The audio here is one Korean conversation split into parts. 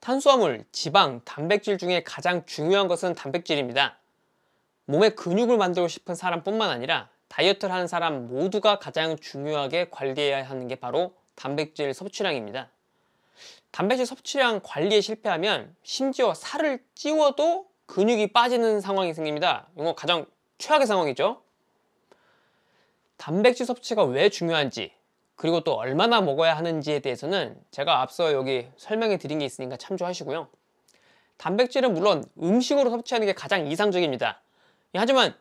탄수화물, 지방, 단백질 중에 가장 중요한 것은 단백질입니다. 몸에 근육을 만들고 싶은 사람뿐만 아니라 다이어트를 하는 사람 모두가 가장 중요하게 관리해야 하는 게 바로 단백질 섭취량입니다. 단백질 섭취량 관리에 실패하면 심지어 살을 찌워도 근육이 빠지는 상황이 생깁니다. 이거 가장 최악의 상황이죠. 단백질 섭취가 왜 중요한지, 그리고 또 얼마나 먹어야 하는지에 대해서는 제가 앞서 여기 설명해 드린 게 있으니까 참조하시고요. 단백질은 물론 음식으로 섭취하는 게 가장 이상적입니다. 하지만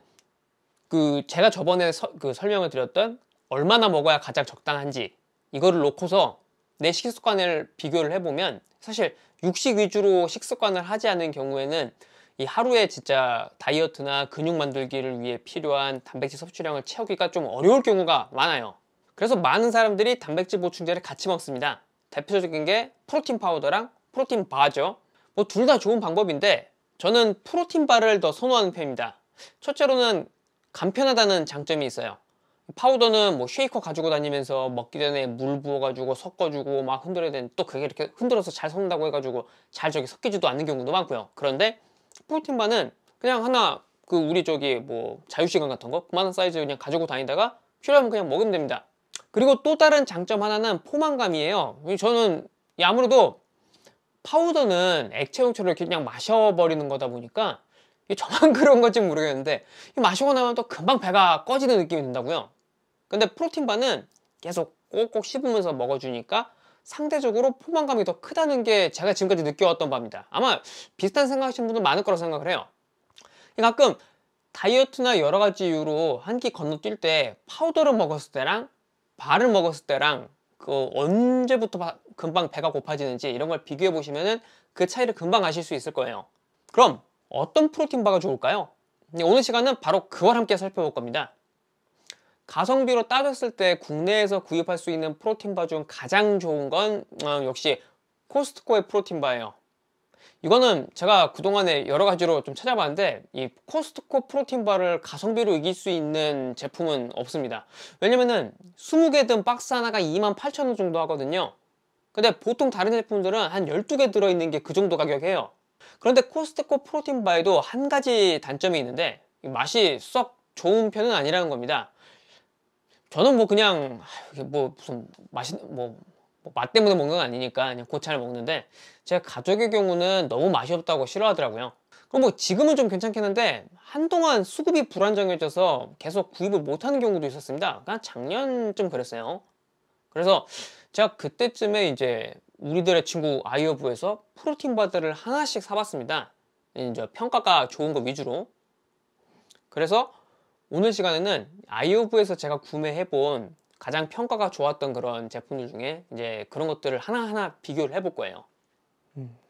제가 저번에 설명을 드렸던 얼마나 먹어야 가장 적당한지 이거를 놓고서 내 식습관을 비교를 해보면 사실 육식 위주로 식습관을 하지 않은 경우에는 이 하루에 진짜 다이어트나 근육 만들기를 위해 필요한 단백질 섭취량을 채우기가 좀 어려울 경우가 많아요. 그래서 많은 사람들이 단백질 보충제를 같이 먹습니다. 대표적인 게 프로틴 파우더랑 프로틴 바죠. 뭐 둘 다 좋은 방법인데 저는 프로틴 바를 더 선호하는 편입니다. 첫째로는 간편하다는 장점이 있어요. 파우더는 뭐 쉐이커 가지고 다니면서 먹기 전에 물 부어가지고 섞어주고 막 흔들어야 되는데 또 그게 이렇게 흔들어서 잘 섞는다고 해가지고 잘 섞이지도 않는 경우도 많고요. 그런데 프로틴 바는 그냥 하나 우리 뭐 자유시간 같은 거 그만한 사이즈 그냥 가지고 다니다가 필요하면 그냥 먹으면 됩니다. 그리고 또 다른 장점 하나는 포만감이에요. 저는 아무래도 파우더는 액체형처럼 이렇게 그냥 마셔버리는 거다 보니까 저만 그런 건지 모르겠는데 마시고 나면 또 금방 배가 꺼지는 느낌이 든다고요. 근데 프로틴 바는 계속 꼭꼭 씹으면서 먹어주니까 상대적으로 포만감이 더 크다는 게 제가 지금까지 느껴왔던 바입니다. 아마 비슷한 생각하시는 분들 많을 거라고 생각을 해요. 가끔 다이어트나 여러 가지 이유로 한 끼 건너뛸 때 파우더를 먹었을 때랑 바를 먹었을 때랑 언제부터 금방 배가 고파지는지 이런 걸 비교해 보시면은 그 차이를 금방 아실 수 있을 거예요. 그럼 어떤 프로틴 바가 좋을까요? 오늘 시간은 바로 그걸 함께 살펴볼 겁니다. 가성비로 따졌을 때 국내에서 구입할 수 있는 프로틴 바 중 가장 좋은 건 역시 코스트코의 프로틴 바예요. 이거는 제가 그동안에 여러 가지로 좀 찾아봤는데 이 코스트코 프로틴 바를 가성비로 이길 수 있는 제품은 없습니다. 왜냐면은 20개 든 박스 하나가 28,000원 정도 하거든요. 근데 보통 다른 제품들은 한 12개 들어있는 게 그 정도 가격이에요. 그런데 코스트코 프로틴 바에도 한 가지 단점이 있는데 맛이 썩 좋은 편은 아니라는 겁니다. 저는 뭐 그냥 무슨 맛 때문에 먹는 건 아니니까 그냥 고차를 먹는데 제 가족의 경우는 너무 맛이 없다고 싫어하더라고요. 그럼 뭐 지금은 좀 괜찮긴 한데 한동안 수급이 불안정해져서 계속 구입을 못하는 경우도 있었습니다. 그냥 작년쯤 그랬어요. 그래서 제가 그때쯤에 이제 우리들의 친구 아이어브에서 프로틴 바들을 하나씩 사봤습니다. 이제 평가가 좋은 거 위주로. 그래서 오늘 시간에는 아이오브에서 제가 구매해본 가장 평가가 좋았던 그런 제품들 중에 이제 그런 것들을 하나하나 비교를 해볼 거예요.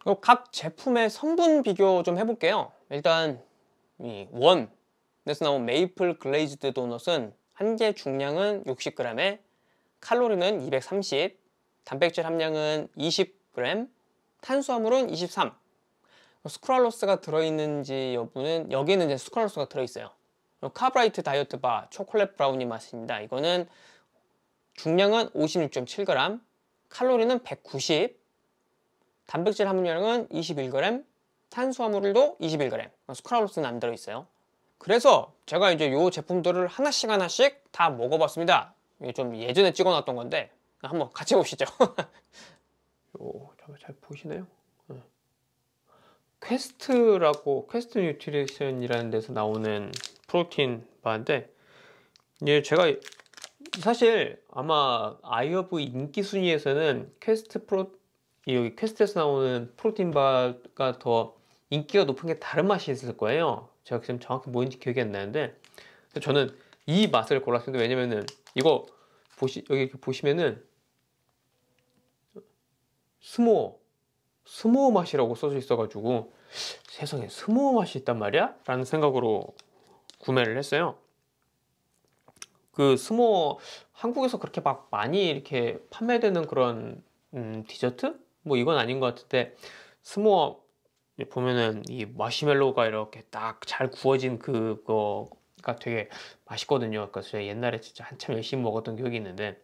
그리고 각 제품의 성분 비교 좀 해볼게요. 일단 이 원에서 나온 메이플 글레이즈드 도넛은 한 개 중량은 60g에 칼로리는 230, 단백질 함량은 20g, 탄수화물은 23. 스크랄로스가 들어있는지 여부는 여기에는 이제 스크랄로스가 들어있어요. 카브라이트 다이어트 바 초콜릿 브라우니 맛입니다. 이거는 중량은 56.7g, 칼로리는 190, 단백질 함유량은 21g, 탄수화물도 21g. 스크랄로스는 안 들어있어요. 그래서 제가 이제 이 제품들을 하나씩 다 먹어봤습니다. 이게 좀 예전에 찍어놨던 건데 한번 같이 보시죠. 잘 보이시나요? 퀘스트 뉴트리션이라는 데서 나오는 프로틴 바인데 이제 제가 사실 아마 아이어브 인기 순위에서는 여기 퀘스트에서 나오는 프로틴 바가 더 인기가 높은 게 다른 맛이 있을 거예요. 제가 지금 정확히 뭐인지 기억이 안 나는데 저는 이 맛을 골랐습니다. 왜냐면은 이거 여기 보시면은 스모어 맛이라고 써져 있어가지고 세상에 스모어 맛이 있단 말이야? 라는 생각으로 구매를 했어요. 스모어 한국에서 그렇게 막 많이 이렇게 판매되는 그런 디저트? 뭐 이건 아닌 것 같은데 스모어 보면은 이 마시멜로우가 이렇게 딱 잘 구워진 그거가 되게 맛있거든요. 그래서 제가 옛날에 진짜 한참 열심히 먹었던 기억이 있는데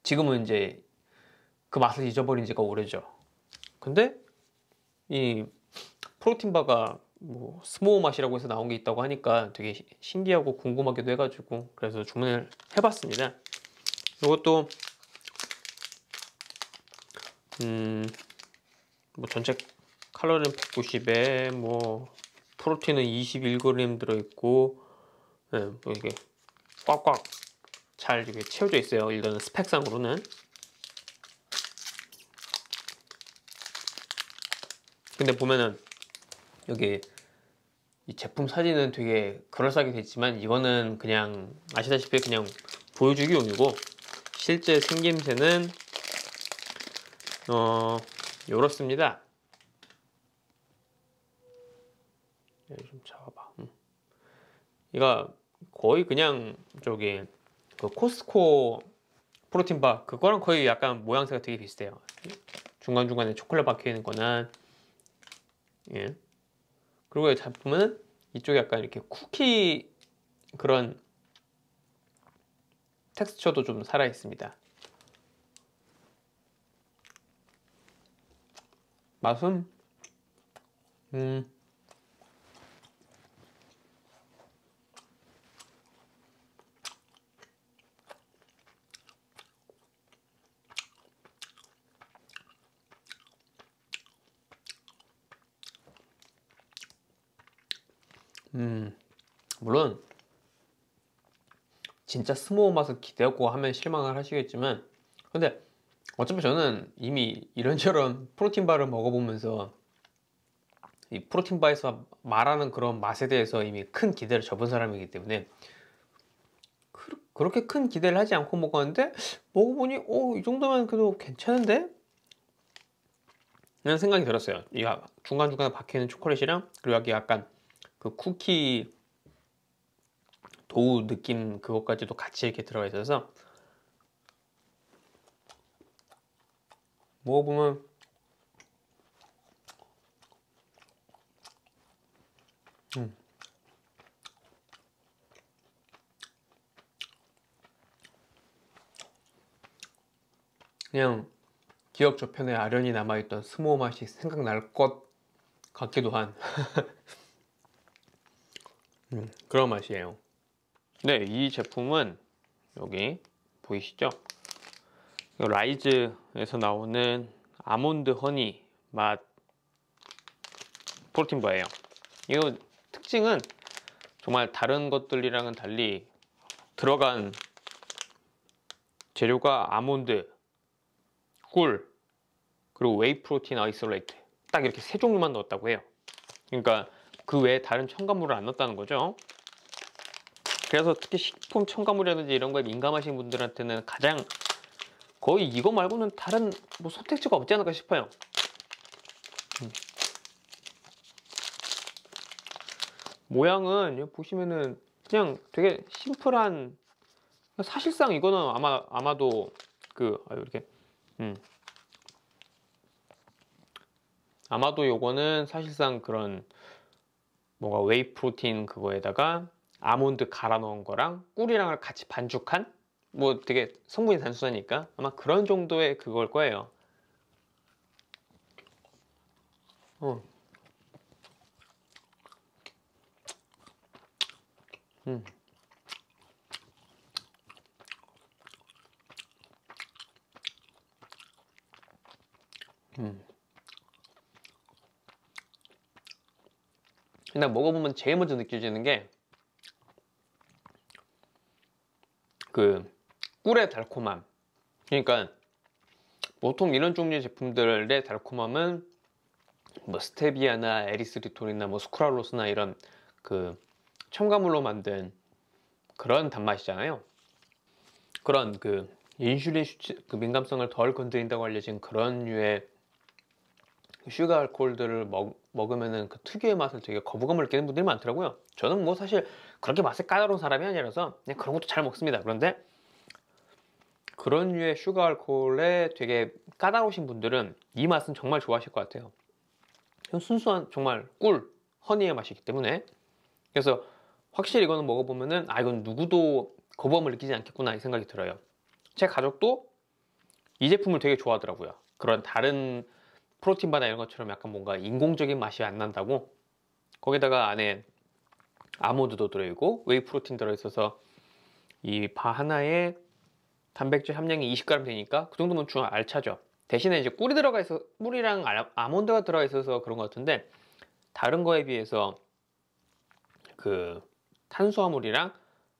지금은 이제 그 맛을 잊어버린 지가 오래죠. 근데 이 프로틴바가 뭐 스모어 맛이라고 해서 나온 게 있다고 하니까 되게 신기하고 궁금하기도 해가지고 그래서 주문을 해봤습니다. 이것도 뭐 전체 칼로리는 190에 뭐 프로틴은 21g 들어있고, 네, 뭐 이게 꽉꽉 잘 이렇게 채워져 있어요. 일단은 스펙상으로는. 근데 보면은 여기 이 제품 사진은 되게 그럴싸하게 됐지만 이거는 그냥 아시다시피 그냥 보여주기용이고 실제 생김새는 요렇습니다. 좀 잡아봐. 이거 거의 그냥 저기 그 코스트코 프로틴바 그거랑 거의 약간 모양새가 되게 비슷해요. 중간중간에 초콜릿 박혀있는 거는, 예. 그리고 잘 보면 이쪽에 약간 이렇게 쿠키 그런 텍스처도 좀 살아있습니다. 맛은 물론 진짜 스모어 맛을 기대하고 하면 실망을 하시겠지만, 근데 어차피 저는 이미 이런저런 프로틴바를 먹어보면서 이 프로틴바에서 말하는 그런 맛에 대해서 이미 큰 기대를 접은 사람이기 때문에 그렇게 큰 기대를 하지 않고 먹었는데 먹어보니 이 정도면 그래도 괜찮은데? 라는 생각이 들었어요. 이 중간중간에 박혀있는 초콜릿이랑 그리고 여기 약간 그 쿠키 도우 느낌 그것까지도 같이 이렇게 들어가 있어서 먹어보면 그냥 기억 저편에 아련히 남아있던 스모어 맛이 생각날 것 같기도 한 그런 맛이에요. 네, 이 제품은 여기 보이시죠? 라이즈에서 나오는 아몬드 허니 맛 프로틴바예요. 이거 특징은 정말 다른 것들이랑은 달리 들어간 재료가 아몬드, 꿀, 그리고 웨이 프로틴 아이솔레이트 딱 이렇게 세 종류만 넣었다고 해요. 그러니까 그 외에 다른 첨가물을 안 넣었다는 거죠. 그래서 특히 식품 첨가물이라든지 이런 거에 민감하신 분들한테는 가장 거의 이거 말고는 다른 뭐 선택지가 없지 않을까 싶어요. 모양은 여기 보시면은 그냥 되게 심플한, 사실상 이거는 아마도 이렇게 아마도 요거는 사실상 그런 뭔가 웨이 프로틴 그거에다가 아몬드 갈아 넣은 거랑 꿀이랑 같이 반죽한 뭐 되게 성분이 단순하니까 아마 그런 정도의 그걸 거예요. 어. 음. 일단 먹어보면 제일 먼저 느껴지는 게 그 꿀의 달콤함. 그러니까 보통 이런 종류의 제품들의 달콤함은 뭐 스테비아나 에리스리톨이나 뭐 스크랄로스나 이런 그 첨가물로 만든 그런 단맛이잖아요. 그런 그 인슐린 그 민감성을 덜 건드린다고 알려진 그런 류의 슈가 알코올들을 먹으면은 그 특유의 맛을 되게 거부감을 느끼는 분들이 많더라고요. 저는 뭐 사실 그렇게 맛이 까다로운 사람이 아니라서 그냥 그런 것도 잘 먹습니다. 그런데 그런 류의 슈가 알코올에 되게 까다로우신 분들은 이 맛은 정말 좋아하실 것 같아요. 순수한 정말 꿀, 허니의 맛이기 때문에. 그래서 확실히 이거는 먹어보면은 이건 누구도 거부감을 느끼지 않겠구나 이 생각이 들어요. 제 가족도 이 제품을 되게 좋아하더라고요. 그런 다른 프로틴 바나 이런 것처럼 약간 뭔가 인공적인 맛이 안 난다고. 거기다가 안에 아몬드도 들어있고 웨이 프로틴 들어있어서 이 바 하나에 단백질 함량이 20g 되니까 그 정도면 좀 알차죠. 대신에 이제 꿀이 들어가 있어, 꿀이랑 아몬드가 들어가 있어서 그런 것 같은데, 다른 거에 비해서 그 탄수화물이랑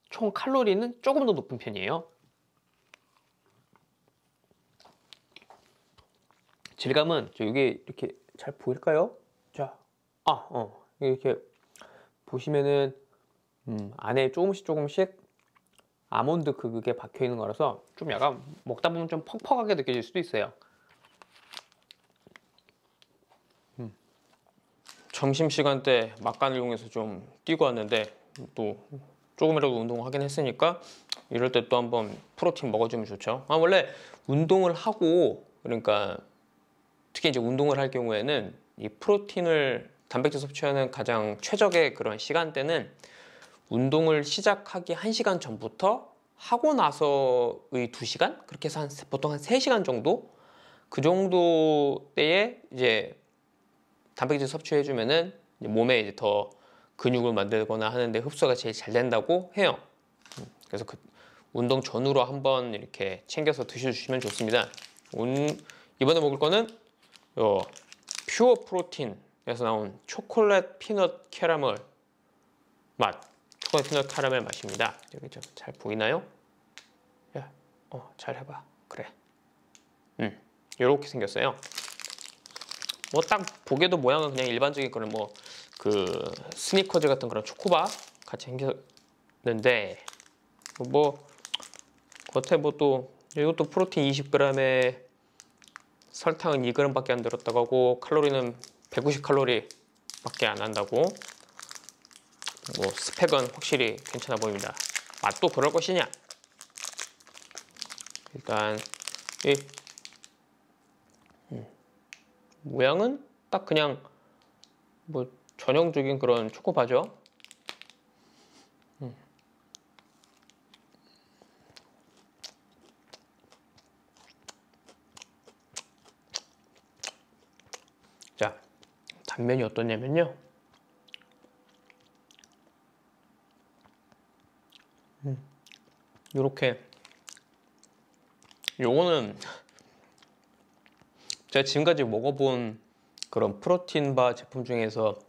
총 칼로리는 조금 더 높은 편이에요. 질감은 이게 이렇게 잘 보일까요? 자, 이렇게 보시면은 안에 조금씩 아몬드 그게 박혀 있는 거라서 좀 약간 먹다 보면 좀 퍽퍽하게 느껴질 수도 있어요. 점심시간 때 막간을 이용해서 좀 뛰고 왔는데 또 조금이라도 운동을 하긴 했으니까 이럴 때 또 한번 프로틴 먹어주면 좋죠. 원래 운동을 하고, 그러니까 특히 이제 운동을 할 경우에는 이 프로틴을 단백질 섭취하는 가장 최적의 그런 시간대는 운동을 시작하기 1시간 전부터 하고 나서의 2시간? 그렇게 해서 보통 한 3시간 정도? 그 정도 때에 이제 단백질 섭취해주면은 몸에 이제 더 근육을 만들거나 하는데 흡수가 제일 잘 된다고 해요. 그래서 그 운동 전후로 한번 이렇게 챙겨서 드셔주시면 좋습니다. 이번에 먹을 거는 퓨어 프로틴에서 나온 초콜릿 피넛 캐러멜 맛. 초콜릿 피넛 캐러멜 맛입니다. 여기 잘 보이나요? 야, 잘 해봐. 그래. 이렇게 생겼어요. 뭐 딱 보기에도 모양은 그냥 일반적인 그런 뭐 그 스니커즈 같은 그런 초코바 같이 생겼는데, 뭐 겉에 뭐 또 이것도 프로틴 20g에 설탕은 2g 밖에 안 들었다고 하고 칼로리는 190칼로리 밖에 안 한다고. 뭐 스펙은 확실히 괜찮아 보입니다. 맛도 그럴 것이냐? 일단 이 모양은 딱 그냥 뭐 전형적인 그런 초코바죠. 자, 단면이 어떠냐면요. 요렇게, 요거는 제가 지금까지 먹어본 그런 프로틴 바 제품 중에서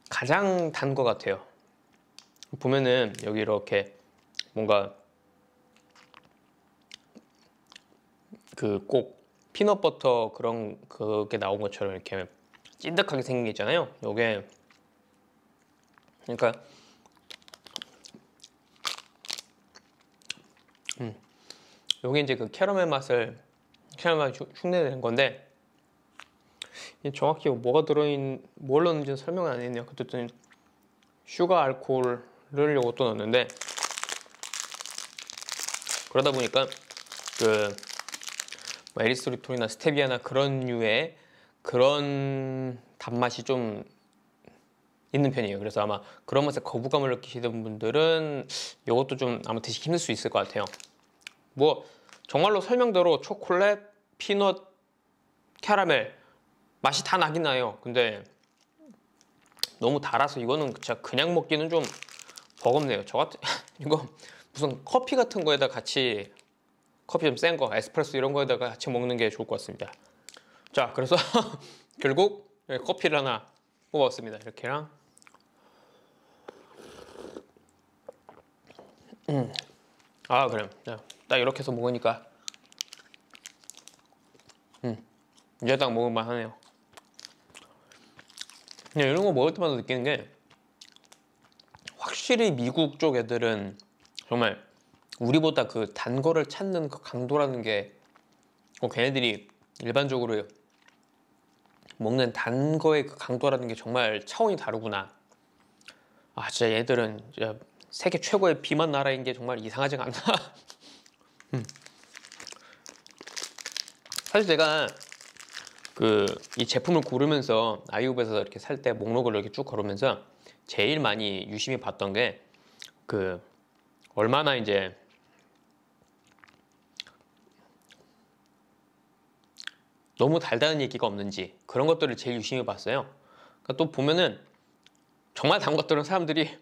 가장 단 것 같아요. 보면은 여기 이렇게 뭔가 그 꼭 피넛버터 그런 그게 나온 것처럼 이렇게 찐득하게 생긴 게 있잖아요. 요게 그러니까 요게 이제 그 캐러멜 맛을 흉내내는 건데, 정확히 뭐가 뭘 넣는지는 설명을 안 했네요. 그랬더니 슈가 알코올을 요것도 넣었는데, 그러다 보니까 그 에리스리톨이나 스테비아나 그런 류의 그런 단맛이 좀 있는 편이에요. 그래서 아마 그런 맛에 거부감을 느끼시는 분들은 이것도 좀 아마 드시기 힘들 수 있을 것 같아요. 뭐 정말로 설명대로 초콜릿, 피넛, 캐러멜 맛이 다 나긴 나요. 근데 너무 달아서 이거는 진짜 그냥 먹기는 좀 버겁네요. 저 같은 이거 무슨 커피 같은 거에다 같이, 커피 좀 센 거, 에스프레소 이런 거에다가 같이 먹는 게 좋을 것 같습니다. 자, 그래서 결국 커피를 하나 뽑았습니다. 이렇게랑 그래. 딱 이렇게 해서 먹으니까 이제 딱 먹을만 하네요. 그냥 이런 거 먹을 때마다 느끼는 게, 확실히 미국 쪽 애들은 정말 우리보다 그 단 거를 찾는 그 강도라는 게, 걔네들이 일반적으로 먹는 단 거의 그 강도라는 게 정말 차원이 다르구나. 진짜 얘들은 진짜 세계 최고의 비만 나라인 게 정말 이상하지가 않다. 사실 제가 이 제품을 고르면서 아이유에서 이렇게 살 때 목록을 이렇게 쭉 걸으면서 제일 많이 유심히 봤던 게 얼마나 이제 너무 달다는 얘기가 없는지 그런 것들을 제일 유심히 봤어요. 그러니까 또 보면은 정말 단 것들은 사람들이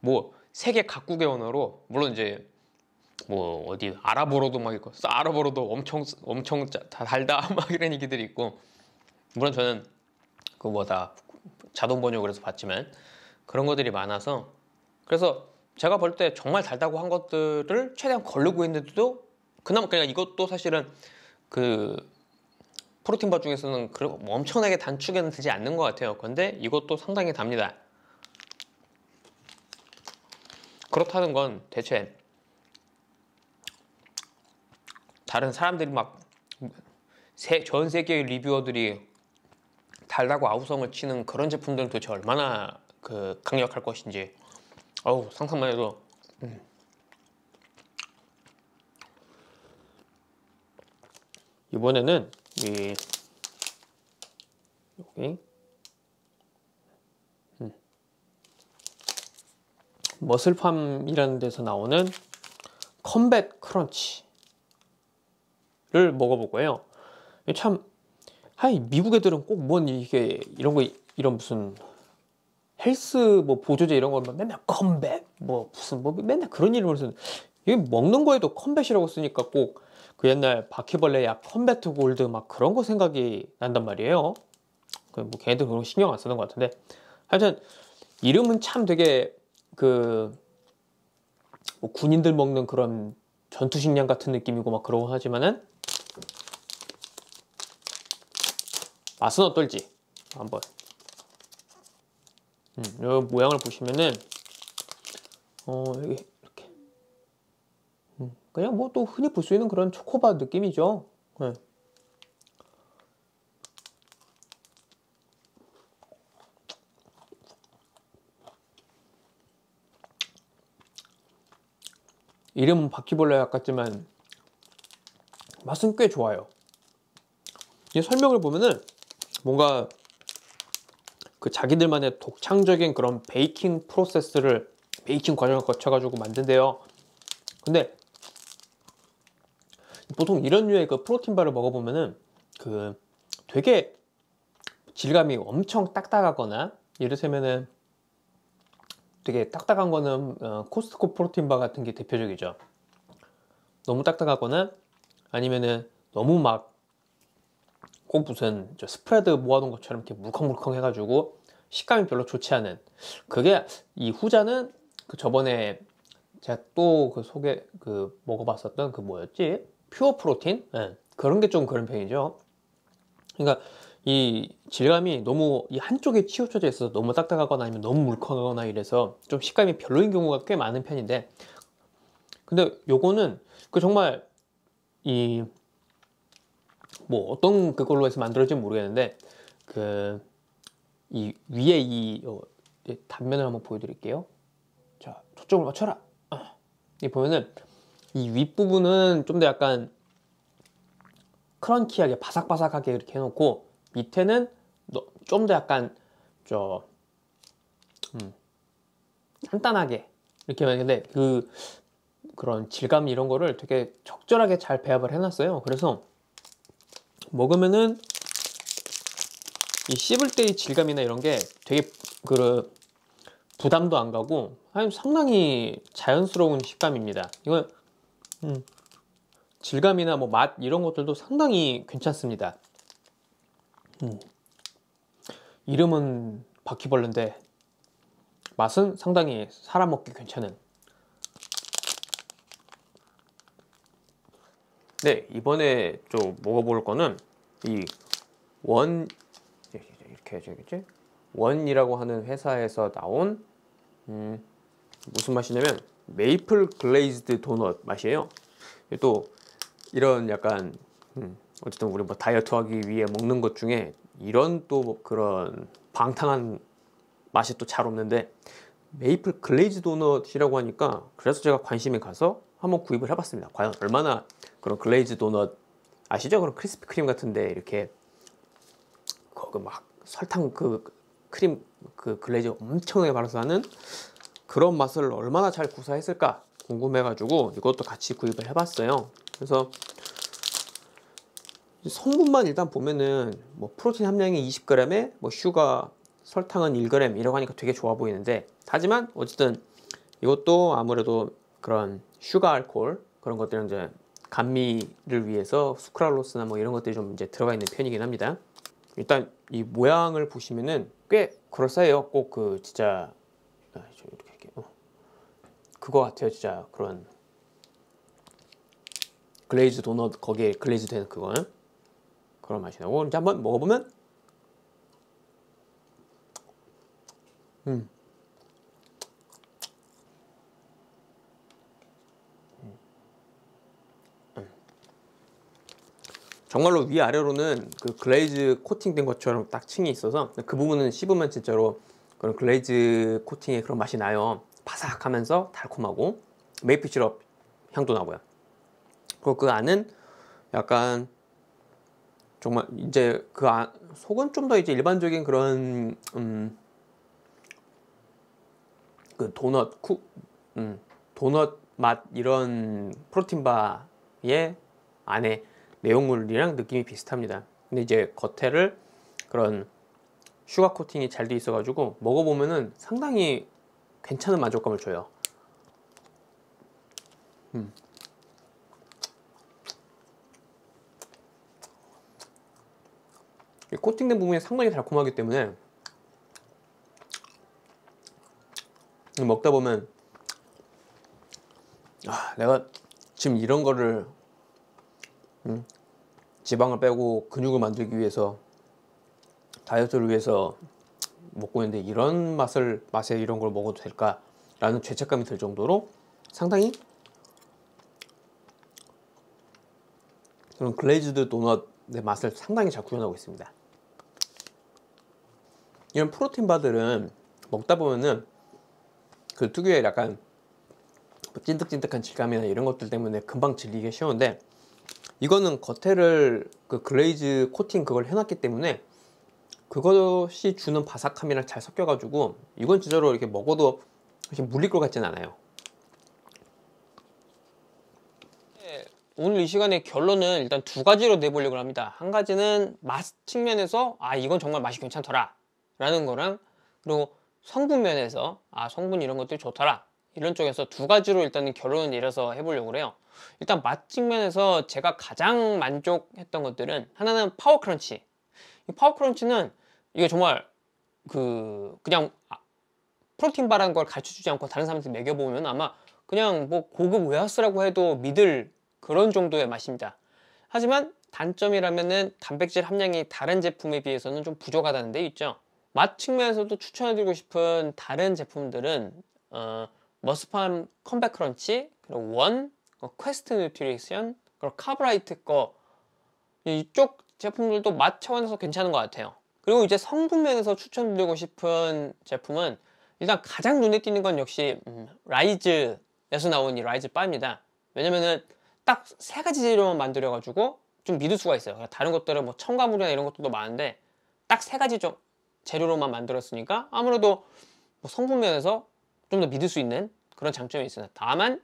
뭐 세계 각국의 언어로, 물론 이제 뭐 어디 아랍어로도 막 있고, 아랍어로도 엄청 다 달다 막 이런 얘기들이 있고, 물론 저는 그 뭐다 자동 번역을 해서 봤지만 그런 것들이 많아서, 그래서 제가 볼 때 정말 달다고 한 것들을 최대한 거르고 있는데도 그나마, 그냥 이것도 사실은 그 프로틴바 중에서는 뭐 엄청나게 단축에는 되지 않는 것 같아요. 근데 이것도 상당히 답니다. 그렇다는 건 대체 다른 사람들이 막 전 세계의 리뷰어들이 달다고 아우성을 치는 그런 제품들은 도대체 얼마나 그 강력할 것인지, 어우, 상상만 해도. 이번에는 여기 머슬팜이라는 데서 나오는 컴뱃 크런치를 먹어볼 거예요. 참, 미국 애들은 꼭 뭔 이게 이런 무슨 헬스 뭐 보조제 이런 걸 맨날 컴뱃 뭐 무슨 뭐 맨날 그런 이름을 쓰는, 이게 먹는 거에도 컴뱃이라고 쓰니까 꼭 그 옛날 바퀴벌레 약 컴뱃 골드 막 그런 거 생각이 난단 말이에요. 뭐 걔네들 그런 거 신경 안 쓰는 것 같은데, 하여튼 이름은 참 되게 뭐 군인들 먹는 그런 전투식량 같은 느낌이고 막 그러고 하지만은 맛은 어떨지 한번. 이 모양을 보시면은 여기 이렇게 그냥 뭐 또 흔히 볼 수 있는 그런 초코바 느낌이죠. 네. 이름은 바퀴벌레 약 같지만 맛은 꽤 좋아요. 이 설명을 보면은 뭔가 그 자기들만의 독창적인 그런 베이킹 과정을 거쳐가지고 만든대요. 근데 보통 이런 류의 그 프로틴바를 먹어보면은 그 되게 질감이 엄청 딱딱하거나, 이를테면은 되게 딱딱한 거는 코스트코 프로틴바 같은 게 대표적이죠. 너무 딱딱하거나 아니면은 너무 막 꼭 무슨 스프레드 모아놓은 것처럼 이렇게 물컹물컹 해가지고 식감이 별로 좋지 않은, 그게 이 후자는 그 저번에 제가 또 먹어봤었던 그 뭐였지? 퓨어 프로틴? 네. 그런 게 좀 그런 편이죠. 그러니까 이 질감이 너무 이 한쪽에 치우쳐져 있어서 너무 딱딱하거나 아니면 너무 물컹하거나 이래서 좀 식감이 별로인 경우가 꽤 많은 편인데, 근데 요거는 정말 뭐 어떤 그걸로 해서 만들어진지 모르겠는데 이 위에 단면을 한번 보여드릴게요. 자, 초점을 맞춰라. 이 보면은 이 윗부분은 좀 더 약간 크런키하게 바삭바삭하게 이렇게 해놓고, 밑에는 좀 더 약간 단단하게 이렇게 하는데, 그런 질감 이런 거를 되게 적절하게 잘 배합을 해놨어요. 그래서 먹으면은 이 씹을 때의 질감이나 이런 게 되게 부담도 안 가고 상당히 자연스러운 식감입니다. 이건 질감이나 뭐 맛 이런 것들도 상당히 괜찮습니다. 이름은 바퀴벌레인데 맛은 상당히 사람 먹기 괜찮은. 네, 이번에 좀 먹어볼 거는 이렇게 해줘야겠지? 원이라고 하는 회사에서 나온 무슨 맛이냐면 메이플 글레이즈드 도넛 맛이에요. 또 이런 약간 어쨌든 우리 뭐 다이어트 하기 위해 먹는 것 중에 이런 또 그런 방탕한 맛이 또 잘 없는데, 메이플 글레이즈 도넛이라고 하니까 그래서 제가 관심이 가서 한번 구입을 해봤습니다. 과연 얼마나 그런 글레이즈 도넛 아시죠? 그런 크리스피 크림 같은데 이렇게 거기 막 설탕 크림 글레이즈 엄청나게 발라서 하는 그런 맛을 얼마나 잘 구사했을까 궁금해가지고 이것도 같이 구입을 해봤어요. 그래서 성분만 일단 보면은 뭐 프로틴 함량이 20g에 뭐 슈가, 설탕은 1g 이라고 하니까 되게 좋아 보이는데, 하지만 어쨌든 이것도 아무래도 그런 슈가 알코올 그런 것들은 이제 감미를 위해서 수크랄로스나 뭐 이런 것들이 좀 이제 들어가 있는 편이긴 합니다. 일단 이 모양을 보시면은 꽤 그럴싸해요. 꼭 그 진짜 이렇게 그거 같아요. 진짜 그런 글레이즈 도넛 거기에 글레이즈 된 그거는 그런 맛이 나고. 이제 한번 먹어보면 정말로 위아래로는 그 글레이즈 코팅된 것처럼 딱 층이 있어서 그 부분은 씹으면 진짜로 그런 글레이즈 코팅의 그런 맛이 나요. 바삭하면서 달콤하고 메이플 시럽 향도 나고요. 그리고 그 안은 약간 정말 이제 그 속은 좀 더 이제 일반적인 그런 그 도넛 맛 이런 프로틴 바의 안에 내용물이랑 느낌이 비슷합니다. 근데 이제 겉에를 그런 슈가 코팅이 잘 돼 있어 가지고 먹어보면은 상당히 괜찮은 만족감을 줘요. 코팅된 부분이 상당히 달콤하기 때문에 먹다 보면 내가 지금 이런 거를 지방을 빼고 근육을 만들기 위해서, 다이어트를 위해서 먹고 있는데 이런 맛에 이런 걸 먹어도 될까 라는 죄책감이 들 정도로 상당히 그런 글레이즈드 도넛의 맛을 상당히 잘 구현하고 있습니다. 이런 프로틴 바들은 먹다 보면은 그 특유의 약간 찐득찐득한 질감이나 이런 것들 때문에 금방 질리기 쉬운데, 이거는 겉에를 그 글레이즈 코팅 그걸 해놨기 때문에 그것이 주는 바삭함이랑 잘 섞여가지고 이건 진짜로 이렇게 먹어도 이렇게 물릴 것 같진 않아요. 오늘 이 시간의 결론은 일단 두 가지로 내보려고 합니다. 한 가지는 맛 측면에서 이건 정말 맛이 괜찮더라 라는 거랑, 그리고 성분 면에서 성분 이런 것들이 좋더라, 이런 쪽에서 두 가지로 일단 결론을 내려서 해보려고 해요. 일단 맛 측면에서 제가 가장 만족했던 것들은, 하나는 파워크런치. 이 파워크런치는 이게 정말 그냥 프로틴 바라는 걸 가르쳐주지 않고 다른 사람한테 먹여보면 아마 그냥 뭐 고급 웨하스라고 해도 믿을 그런 정도의 맛입니다. 하지만 단점이라면은 단백질 함량이 다른 제품에 비해서는 좀 부족하다는 데 있죠. 맛 측면에서도 추천해드리고 싶은 다른 제품들은 머스팜 컴백 크런치, 그리고 원, 퀘스트 뉴트리션, 그리고 카브라이트 거, 이쪽 제품들도 맛 차원에서 괜찮은 것 같아요. 그리고 이제 성분 면에서 추천드리고 싶은 제품은 일단 가장 눈에 띄는 건 역시 라이즈에서 나온 이 라이즈 바입니다. 왜냐면은 딱 세 가지 재료만 만들어 가지고 좀 믿을 수가 있어요. 다른 것들은 뭐 첨가물이나 이런 것들도 많은데 딱 세 가지 재료로만 만들었으니까 아무래도 뭐 성분 면에서 좀 더 믿을 수 있는 그런 장점이 있어요. 다만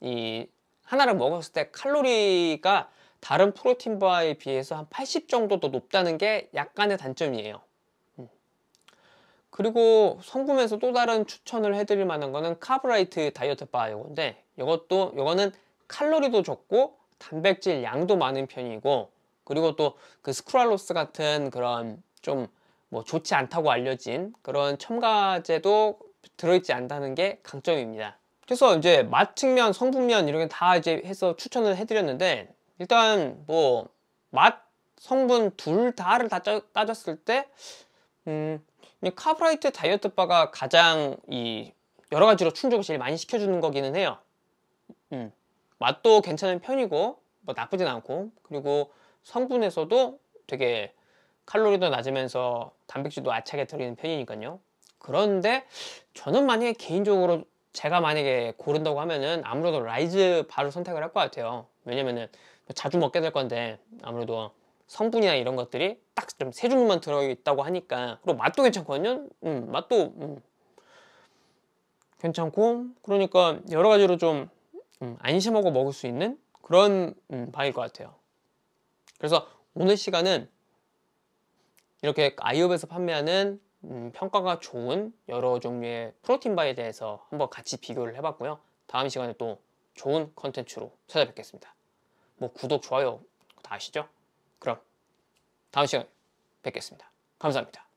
이 하나를 먹었을 때 칼로리가 다른 프로틴 바에 비해서 한 80 정도 더 높다는 게 약간의 단점이에요. 그리고 성분에서 또 다른 추천을 해드릴 만한 거는 카브라이트 다이어트 바 요건데, 요거는 칼로리도 적고 단백질 양도 많은 편이고, 그리고 또 그 스크랄로스 같은 그런 좀 뭐 좋지 않다고 알려진 그런 첨가제도 들어있지 않다는 게 강점입니다. 그래서 이제 맛 측면, 성분면 이렇게 다 이제 해서 추천을 해드렸는데, 일단 뭐 맛, 성분 둘 다를 다 따졌을 때 카브라이트 다이어트 바가 가장 이 여러 가지로 충족을 제일 많이 시켜주는 거기는 해요. 맛도 괜찮은 편이고 뭐 나쁘진 않고, 그리고 성분에서도 되게 칼로리도 낮으면서 단백질도 알차게 들어있는 편이니까요. 그런데 저는 만약에 개인적으로 제가 만약에 고른다고 하면은 아무래도 라이즈 바를 선택을 할 것 같아요. 왜냐면은 자주 먹게 될 건데 아무래도 성분이나 이런 것들이 딱 좀 세 종류만 들어있다고 하니까, 그리고 맛도 괜찮거든요. 맛도 괜찮고, 그러니까 여러 가지로 좀 안심하고 먹을 수 있는 그런 바일 것 같아요. 그래서 오늘 시간은 이렇게 아이옵에서 판매하는 평가가 좋은 여러 종류의 프로틴바에 대해서 한번 같이 비교를 해봤고요. 다음 시간에 또 좋은 컨텐츠로 찾아뵙겠습니다. 뭐 구독, 좋아요 다 아시죠? 그럼 다음 시간에 뵙겠습니다. 감사합니다.